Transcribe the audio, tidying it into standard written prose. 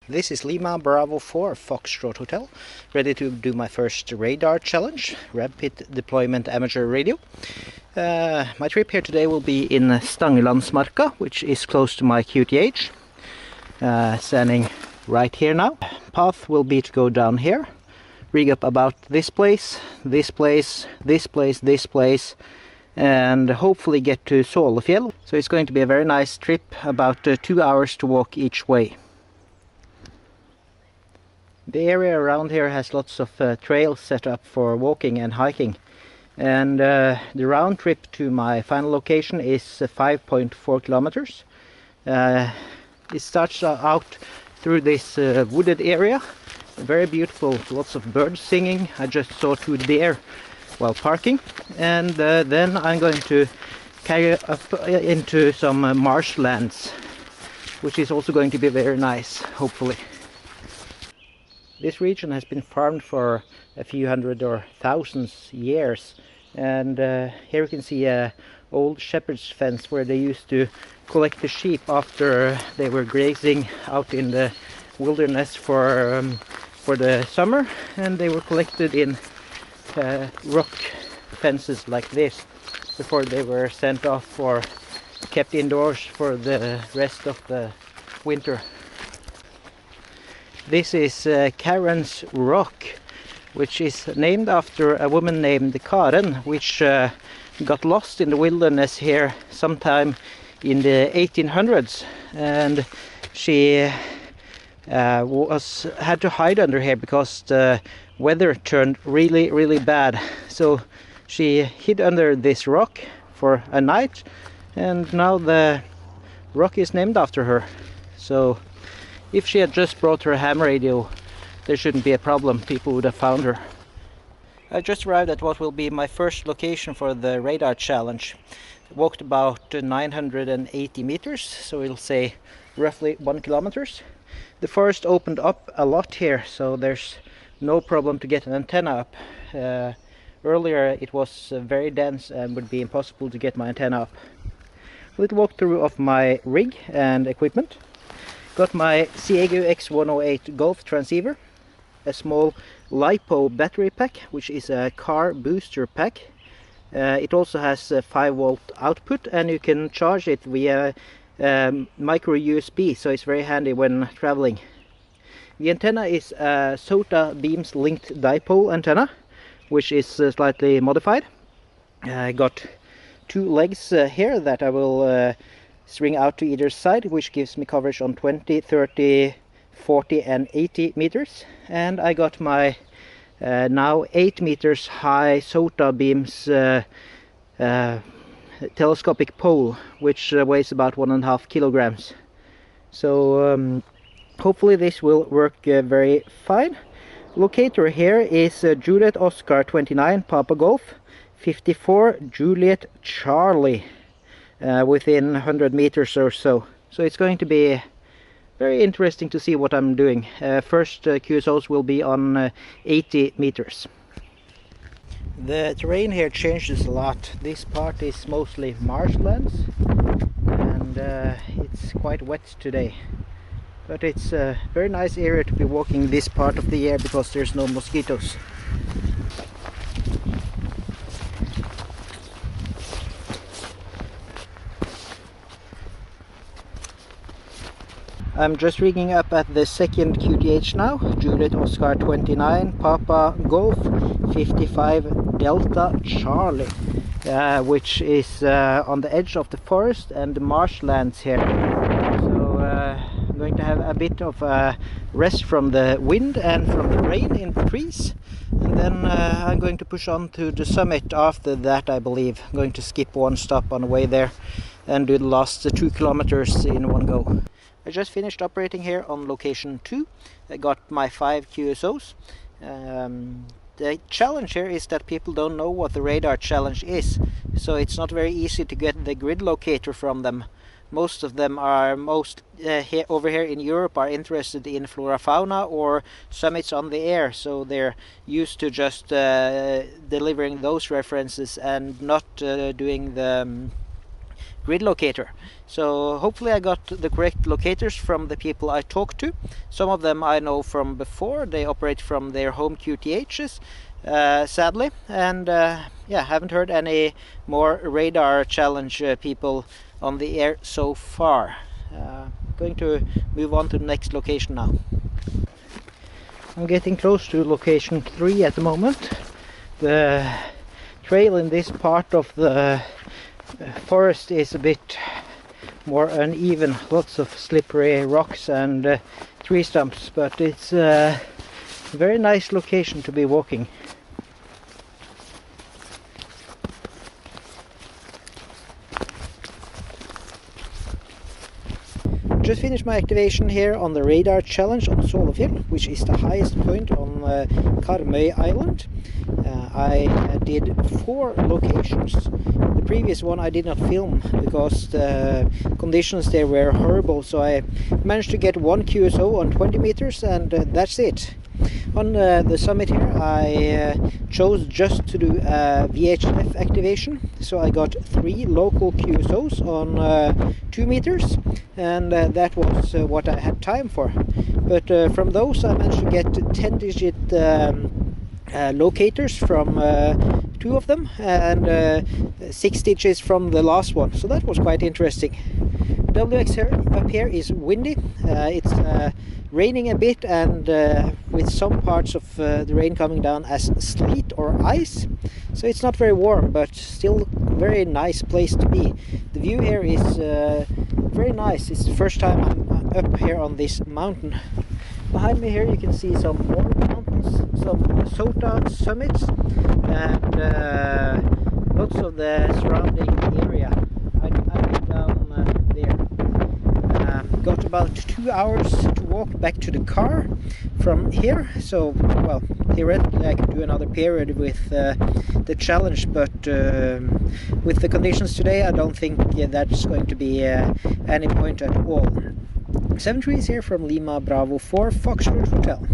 This is Lima Bravo 4 Foxtrot Hotel, ready to do my first radar challenge, Rapid Deployment Amateur Radio. My trip here today will be in Stangelandsmarka, which is close to my QTH. Standing right here now. Path will be to go down here, rig up about this place, this place, this place, this place, and hopefully get to Solefjell. So it's going to be a very nice trip, about 2 hours to walk each way. The area around here has lots of trails set up for walking and hiking, and the round trip to my final location is 5.4 kilometers. It starts out through this wooded area, very beautiful, lots of birds singing. I just saw 2 deer while parking, and then I'm going to carry up into some marshlands, which is also going to be very nice, hopefully. This region has been farmed for a few hundred or thousands years, and here you can see a old shepherd's fence where they used to collect the sheep after they were grazing out in the wilderness for the summer, and they were collected in rock fences like this before they were sent off or kept indoors for the rest of the winter. This is Karen's Rock, which is named after a woman named Karen, which got lost in the wilderness here sometime in the 1800s, and she had to hide under here because the weather turned really bad. So she hid under this rock for a night, and now the rock is named after her. So if she had just brought her ham radio, there shouldn't be a problem. People would have found her. I just arrived at what will be my first location for the radar challenge. Walked about 980 meters, so we'll say roughly 1 kilometers. The forest opened up a lot here, so there's no problem to get an antenna up. Earlier it was very dense and would be impossible to get my antenna up. Little walkthrough of my rig and equipment. Got my Ciego X108 Golf transceiver, a small LiPo battery pack, which is a car booster pack. It also has a 5-volt output, and you can charge it via micro USB, so it's very handy when traveling. The antenna is a SOTA Beams linked dipole antenna, which is slightly modified. I got 2 legs here that I will string out to either side, which gives me coverage on 20, 30, 40 and 80 meters. And I got my now 8 meters high SOTA Beams telescopic pole, which weighs about 1.5 kilograms. So hopefully this will work very fine. Locator here is Juliet Oscar 29 Papa Golf 54 Juliet Charlie, within 100 meters or so. So it's going to be very interesting to see what I'm doing. First QSOs will be on 80 meters. The terrain here changes a lot. This part is mostly marshlands, and it's quite wet today. But it's a very nice area to be walking this part of the year because there's no mosquitoes. I'm just rigging up at the second QTH now, Juliet Oscar 29 Papa Golf 55 Delta Charlie, which is on the edge of the forest and the marshlands here. So I'm going to have a bit of rest from the wind and from the rain in the trees, and then I'm going to push on to the summit after that, I believe. I'm going to skip 1 stop on the way there and do the last 2 kilometers in one go. I just finished operating here on location 2. I got my 5 QSOs. The challenge here is that people don't know what the radar challenge is, so it's not very easy to get the grid locator from them. Most of them are over here in Europe are interested in flora fauna or summits on the air, so they're used to just delivering those references and not doing the grid locator. So hopefully I got the correct locators from the people I talked to. Some of them I know from before, they operate from their home QTHs, sadly, and yeah, haven't heard any more radar challenge people on the air so far. Going to move on to the next location now. I'm getting close to location 3 at the moment. The trail in this part of the forest is a bit more uneven, lots of slippery rocks and tree stumps, but it's a very nice location to be walking. Just finished my activation here on the radar challenge on Solefjell, which is the highest point on Karmøy Island. I did 4 locations. The previous one I did not film because the conditions there were horrible, so I managed to get 1 QSO on 20 meters and that's it. On the summit here I chose just to do a VHF activation, so I got 3 local QSOs on 2 meters, and that was what I had time for. But from those I managed to get 10-digit locators from 2 of them and 6 digits from the last one, so that was quite interesting. WX here, up here is windy, it's raining a bit and with some parts of the rain coming down as sleet or ice, so it's not very warm but still very nice place to be. The view here is very nice. It's the first time I'm up here on this mountain. Behind me here you can see some more mountains, some Sota summits and lots of the surrounding area. I went down there. Got about 2 hours to walk back to the car from here, so well, theoretically I could do another period with the challenge, but with the conditions today I don't think that's going to be any point at all. 7 trees here from Lima Bravo 4 Foxtrot Hotel.